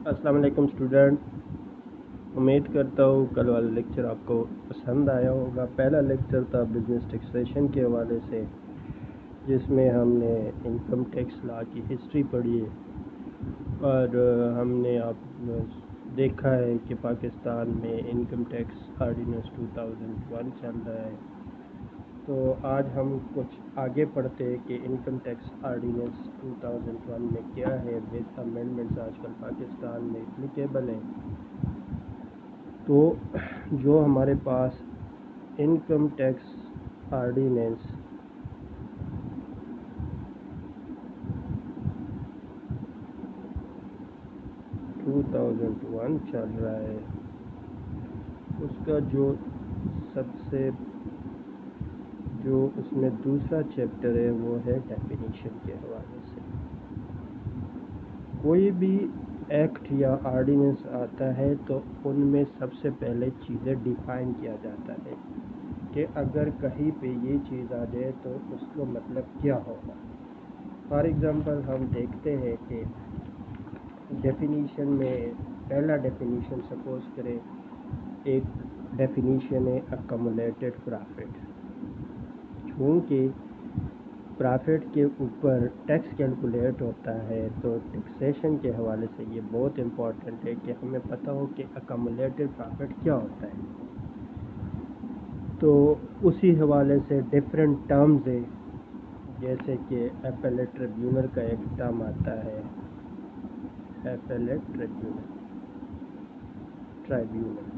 अस्सलाम वालेकुम स्टूडेंट। उम्मीद करता हूँ कल वाला लेक्चर आपको पसंद आया होगा। पहला लेक्चर था बिजनेस टैक्सेशन के हवाले से, जिसमें हमने इनकम टैक्स लॉ की हिस्ट्री पढ़ी है और हमने देखा है कि पाकिस्तान में इनकम टैक्स आर्डिनेंस 2001 चल रहा है। तो आज हम कुछ आगे पढ़ते हैं कि इनकम टैक्स आर्डिनेंस 2001 में क्या है, विद अमेंडमेंट्स आजकल पाकिस्तान में एप्लीकेबल है। तो जो हमारे पास इनकम टैक्स आर्डिनेंस 2001 चल रहा है, उसका जो उसमें दूसरा चैप्टर है वो है डेफिनेशन के हवाले से। कोई भी एक्ट या आर्डिनेंस आता है तो उनमें सबसे पहले चीज़ें डिफाइन किया जाता है कि अगर कहीं पे ये चीज़ आ जाए तो उसका मतलब क्या होगा। फॉर एग्ज़ाम्पल हम देखते हैं कि डेफिनीशन में पहला डेफिनीशन सपोज करें, एक डेफिनीशन है अक्यूमुलेटेड प्रॉफिट। क्योंकि प्रॉफिट के ऊपर टैक्स कैलकुलेट होता है तो टैक्सेशन के हवाले से ये बहुत इम्पोर्टेंट है कि हमें पता हो कि अक्यूमुलेटेड प्रॉफिट क्या होता है। तो उसी हवाले से डिफरेंट टर्म्स है, जैसे कि एपेलेट ट्रिब्यूनल का एक टर्म आता है, एपेलेट ट्राइब्यूनल।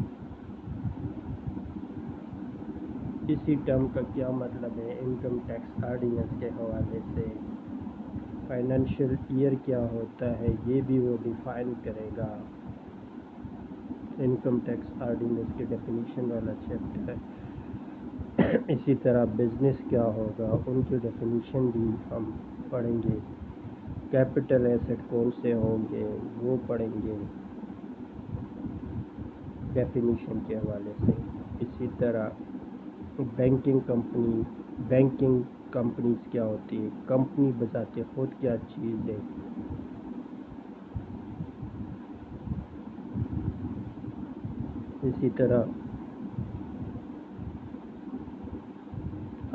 इसी टर्म का क्या मतलब है इनकम टैक्स आर्डिनेंस के हवाले से। फाइनेंशियल ईयर क्या होता है ये भी वो डिफाइन करेगा। इनकम टैक्स आर्डिनेंस के डेफिनीशन वाला चैप्टर है। इसी तरह बिजनेस क्या होगा उनकी डेफिनीशन भी हम पढ़ेंगे। कैपिटल एसेट कौन से होंगे वो पढ़ेंगे डेफिनीशन के हवाले से। इसी तरह बैंकिंग कंपनीज क्या होती है, कंपनी बजाते खुद क्या चीज़ है। इसी तरह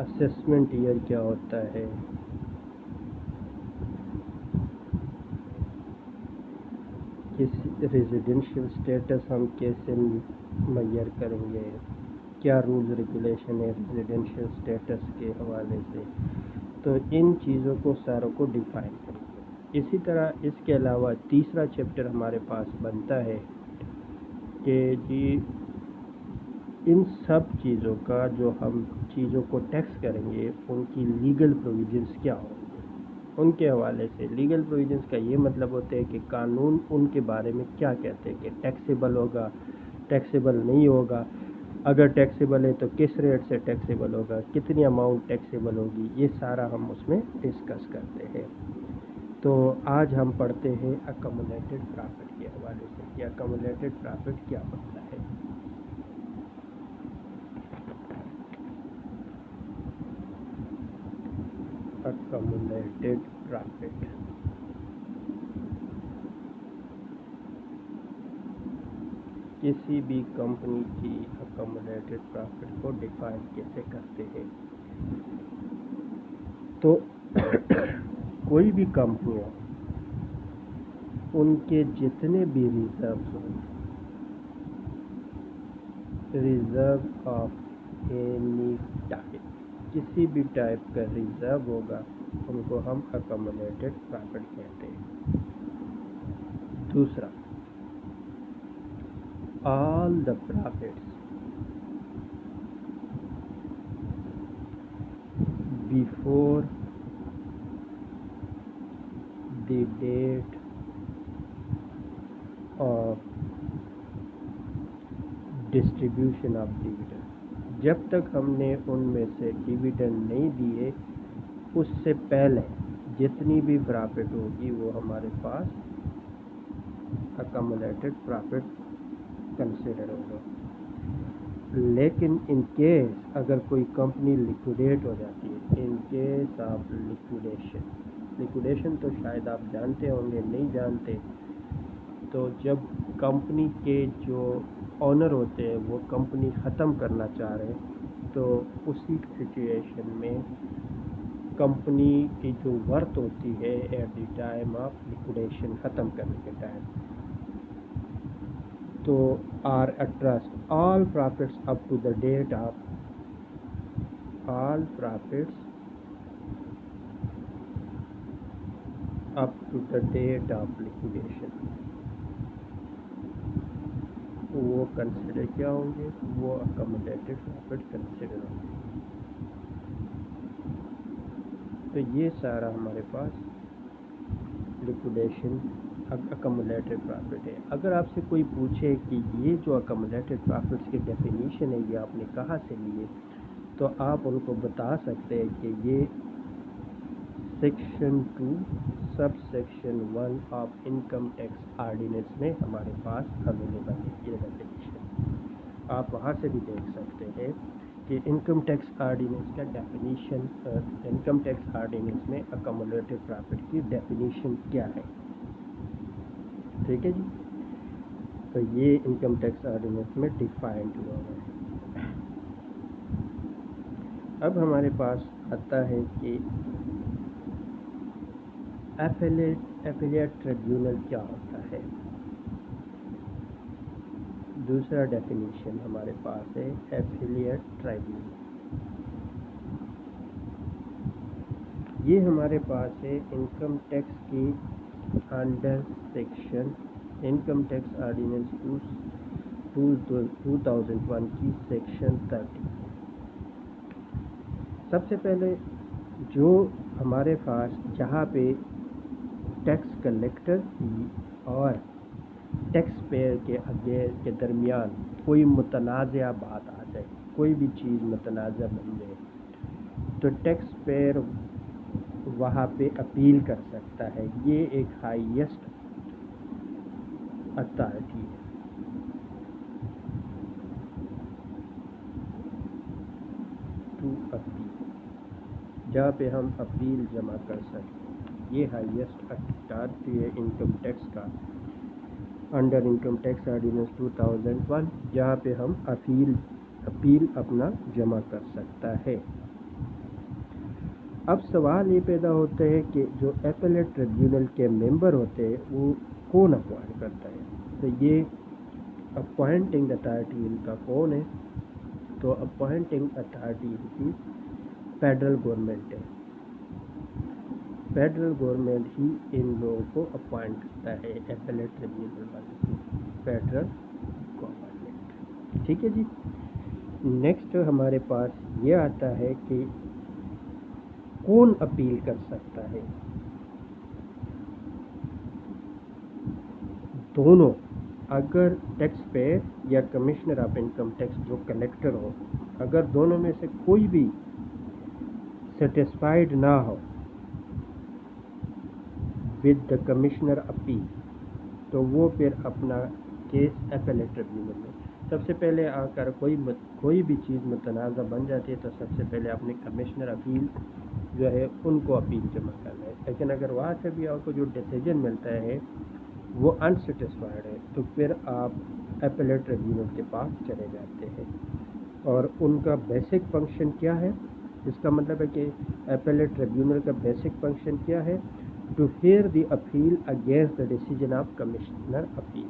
असेसमेंट ईयर क्या होता है, किस रेजिडेंशियल स्टेटस हम कैसे मुहैया करेंगे, क्या रूल्स रेगुलेशन है रेजिडेंशियल स्टेटस के हवाले से। तो इन चीज़ों को सारों को डिफाइन करेंगे। इसी तरह इसके अलावा तीसरा चैप्टर हमारे पास बनता है कि जी इन सब चीज़ों का जो हम चीज़ों को टैक्स करेंगे उनकी लीगल प्रोविजंस क्या होंगे। उनके हवाले से लीगल प्रोविजंस का ये मतलब होता है कि कानून उनके बारे में क्या कहते हैं कि टैक्सेबल होगा, टैक्सेबल नहीं होगा, अगर टैक्सेबल है तो किस रेट से टैक्सेबल होगा, कितनी अमाउंट टैक्सेबल होगी, ये सारा हम उसमें डिस्कस करते हैं। तो आज हम पढ़ते हैं अक्यूमुलेटेड प्रॉफिट के हवाले से कि अक्यूमुलेटेड प्रॉफिट क्या होता है। अक्यूमुलेटेड प्रॉफिट किसी भी कंपनी की अक्यूमुलेटेड प्रॉफिट को डिफाइन कैसे करते हैं। तो कोई भी कंपनी हो, उनके जितने भी रिजर्व हो, रिजर्व ऑफ एनी टाइप, किसी भी टाइप का रिजर्व होगा उनको हम अक्यूमुलेटेड प्रॉफिट कहते हैं। दूसरा, all the profits before the date of distribution of dividend, जब तक हमने उनमें से डिविडेंड नहीं दिए उससे पहले जितनी भी प्रॉफिट होगी वो हमारे पास अक्यूमुलेटेड प्रॉफिट कंसिडर होगा। लेकिन इन केस अगर कोई कंपनी लिक्विडेट हो जाती है, इन केस ऑफ लिक्विडेशन तो शायद आप जानते होंगे, नहीं जानते تو جب کمپنی کے جو آنر ہوتے ہیں وہ کمپنی ختم کرنا چاہ رہے ہیں تو اسی سچویشن میں کمپنی کی جو ورتھ ہوتی ہے at the time of liquidation, ختم کرنے کے ٹائم، تو are it trust all profits up to the date of all profits up to the date of liquidation وہ کنسیڈر کیا ہوں گے، وہ اکمولیٹڈ پرافٹ کنسیڈر ہوں گے۔ تو یہ سارا ہمارے پاس لیکوڈیشن اکمولیٹڈ پرافٹ ہے۔ اگر آپ سے کوئی پوچھے کہ یہ جو اکمولیٹڈ پرافٹس کی ڈیفینیشن ہے یہ آپ نے کہاں سے لیے، تو آپ ان کو بتا سکتے ہیں کہ یہ section 2 sub section 1 of income tax ordinance میں ہمارے پاس اویلیبل ہے یہ ڈیفینیشن۔ آپ وہاں سے بھی دیکھ سکتے ہیں کہ انکم ٹیکس آرڈیننس کا ڈیفینیشن، انکم ٹیکس آرڈیننس میں اکمولیٹڈ پرافٹ کی ڈیفینیشن کیا ہے۔ ٹھیک ہے جی، تو یہ انکم ٹیکس آرڈیننس میں ڈیفائنڈ ہوا ہے۔ اب ہمارے پاس آتا ہے کہ ایفیلیٹ ٹریبیونل کیا ہوتا ہے۔ دوسرا ڈیفینیشن ہمارے پاس ہے ایفیلیٹ ٹریبیونل۔ یہ ہمارے پاس ہے انکم ٹیکس کی under section income tax ordinance 2001 کی سیکشن 30۔ سب سے پہلے جو ہمارے پاس جہاں پہ ٹیکس کلیکٹر اور ٹیکس پیئر کے درمیان کوئی متنازع بات آ جائے، کوئی بھی چیز متنازع بن جائے، تو ٹیکس پیئر وہاں پہ اپیل کر سکتا ہے۔ یہ ایک ہائیسٹ اتھارٹی ہے۔ ٹو اپیل، جہاں پہ ہم اپیل جمع کر سکتے ہیں، یہ ہائیسٹ اتھارٹی ہے انکم ٹیکس کا انڈر انکم ٹیکس آرڈیننس 2001، جہاں پہ ہم اپیل اپنا جمع کر سکتا ہے۔ اب سوال یہ پیدا ہوتا ہے کہ جو ایپلیٹ ٹریبیونل کے ممبر ہوتے ہیں وہ کون اپوائنٹ کرتا ہے، تو یہ اپوائنٹنگ اتھارٹی ان کا کون ہے، تو اپوائنٹنگ اتھارٹی ان کی فیڈرل گورنمنٹ ہے۔ فیڈرل گورنمنٹ ہی ان لوگوں کو اپوائنٹ کرتا ہے ایپلیٹ ٹریبیونل والے کو، فیڈرل گورنمنٹ۔ ٹھیک ہے جی، نیکسٹ ہمارے پاس یہ آتا ہے کہ کون اپیل کر سکتا ہے۔ دونوں، اگر ٹیکس پیئر یا کمشنر آف انکم ٹیکس جو کلیکٹر ہو، اگر دونوں میں سے کوئی بھی سیٹسفائیڈ نہ ہو ود دا کمشنر اپیل، تو وہ پھر اپنا کیس ایپلیٹ ٹریبیونل میں، سب سے پہلے آ کر کوئی بھی چیز متنازع بن جاتی ہے تو سب سے پہلے اپنے کمشنر اپیل جو ہے ان کو اپیل جمع کرنا ہے۔ لیکن اگر وہاں سے بھی آپ کو جو ڈیسیجن ملتا ہے وہ انسیٹسفائیڈ ہے تو پھر آپ ایپلیٹ ٹریبیونل کے پاس چلے جاتے ہیں، اور ان کا بیسک فنکشن کیا ہے، اس کا مطلب ہے کہ ایپلیٹ ٹریبیونل کا بیسک فنکشن کیا ہے، to hear the appeal against the decision of commissioner appeal,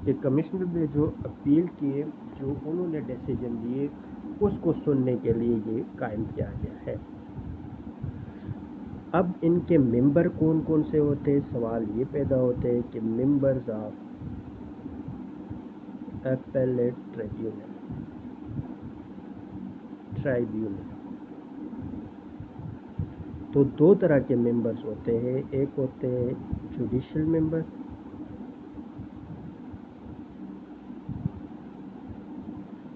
کہ کمشنر نے جو اپیل کیے، جو انہوں نے ڈیسیجن دیے، اس کو سننے کے لیے یہ قائم کیا گیا ہے۔ اب ان کے ممبر کون کون سے ہوتے ہیں، سوال یہ پیدا ہوتے ہیں کہ ممبرز آف ایپلیٹ ٹریبیونل تو دو طرح کے ممبرز ہوتے ہیں، ایک ہوتے ہیں جوڈیشل ممبر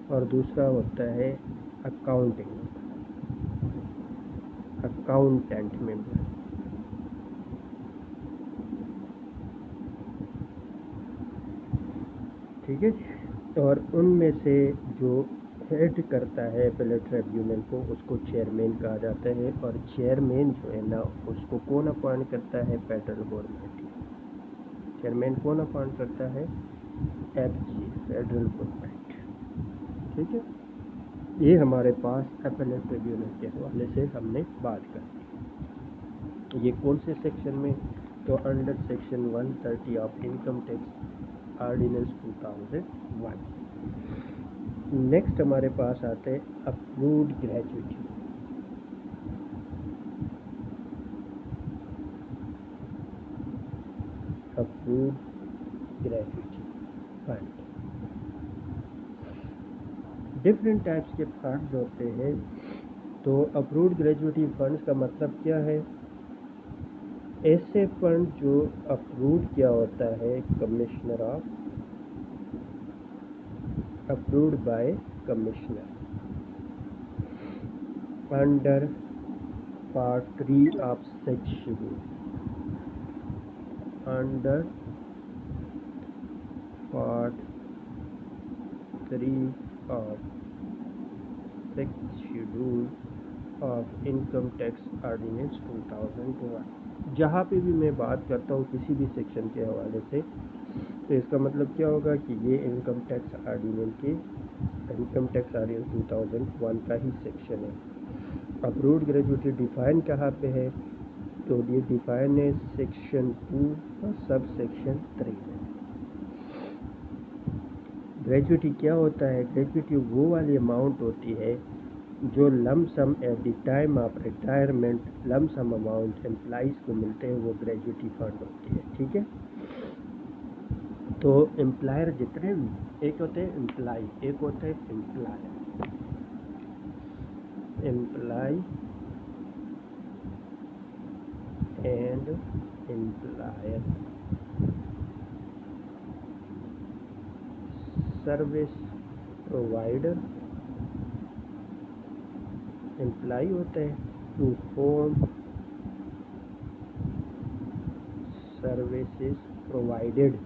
اور دوسرا ہوتا ہے اکاؤنٹنٹ ممبر۔ ٹھیک ہے جی، اور ان میں سے جو ہیڈ کرتا ہے ایپلیٹ ٹریبیونل کو اس کو چیئرمین کہا جاتا ہے، اور چیئرمین جو ہے نا اس کو کون اپوائنٹ کرتا ہے، فیڈرل گورنمنٹ۔ चेयरमैन कौन अपॉइंट करता है? FG, federal government. ठीक है, ये हमारे पास अपीलेट ट्रिब्यूनल के हवाले से हमने बात कर दी। ये कौन से सेक्शन में? तो under section 130 of income tax ordinance 2001। Next हमारे पास आते हैं approved gratuity. Approved gratuity fund, different types के फंड्स होते हैं। तो अप्रूव्ड ग्रेजुएटी फंड्स का मतलब क्या है? ऐसे फंड जो अप्रूव किया होता है commissioner of, approved by commissioner under part 3 of six schedule, under part 3 of six schedule of income tax ordinance 2001। जहाँ पे भी मैं बात करता हूँ किसी भी सेक्शन के हवाले से, तो इसका मतलब क्या होगा कि ये इनकम टैक्स ऑर्डिनेंस के इनकम टैक्स ऑर्डिनेंस 2001 का ही सेक्शन है। अप्रूव्ड ग्रेजुएटी डिफाइन कहाँ पे है? तो ये डिफाइन है सेक्शन 2 और सब सेक्शन 3 में। ग्रेजुएटी क्या होता है? ग्रेजुएटी वो वाली अमाउंट होती है जो lump sum at the time of retirement lump sum amount employees को मिलते हैं, वो ग्रेजुएटी फंड होती है। ठीक है, तो एम्प्लॉयर जितने भी, एक होते हैं एम्प्लॉय, एक होते हैं employer, employee and employer, service provider employee होते हैं, टू होम सर्विसेज प्रोवाइडेड,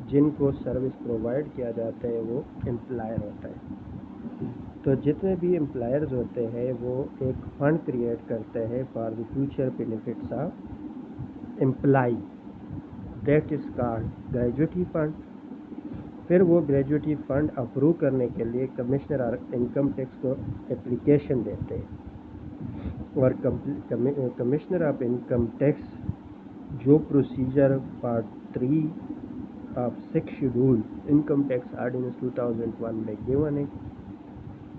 जिनको सर्विस प्रोवाइड किया जाता है वो एम्प्लॉयर होता है। तो जितने भी एम्प्लॉयर्स होते हैं वो एक फंड क्रिएट करते हैं for the future benefits of employee, that is called gratuity fund. फिर वो ग्रेजुएटी फंड अप्रूव करने के लिए कमिश्नर और इनकम टैक्स को एप्लीकेशन देते हैं, और कमिश्नर ऑफ इनकम टैक्स जो procedure part 3 of six schedule income tax ordinance 2001 में गिवन है,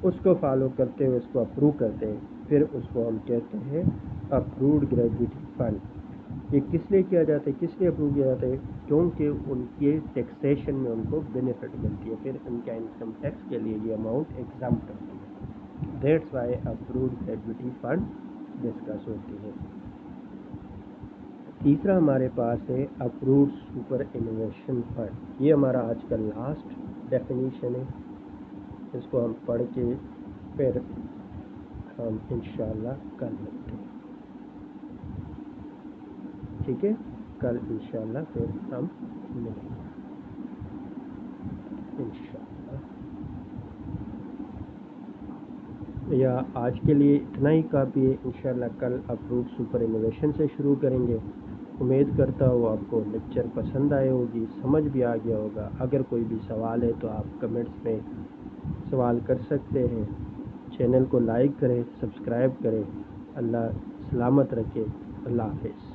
उसको फॉलो करते हुए उसको अप्रूव करते हैं। फिर उसको हम कहते हैं अप्रूव्ड ग्रेजुएटी फंड। ये किस लिए किया जाता है, किस लिए अप्रूव किया जाता है? क्योंकि उनके टैक्सेशन में उनको बेनिफिट मिलती है, फिर उनका इनकम टैक्स के लिए ये अमाउंट एग्जाम्प्ट होती है। That's why approved gratuity fund discuss होती है। तीसरा हमारे पास है अप्रूव्ड सुपर इनोवेशन फंड। ये हमारा आज का लास्ट डेफिनेशन है, इसको हम पढ़ के फिर हम इंशाल्लाह कल मिलते हैं। ठीक है, कल इंशाल्लाह फिर हम मिलेंगे इंशाल्लाह। या आज के लिए इतना ही काफ़ी है। इंशाल्लाह कल अप्रूव्ड सुपर इनोवेशन से शुरू करेंगे। उम्मीद करता हूँ आपको लेक्चर पसंद आए होगी, समझ भी आ गया होगा। अगर कोई भी सवाल है तो आप कमेंट्स में सवाल कर सकते हैं। चैनल को लाइक करें, सब्सक्राइब करें। अल्लाह सलामत रखे। अल्लाह हाफ़िज़।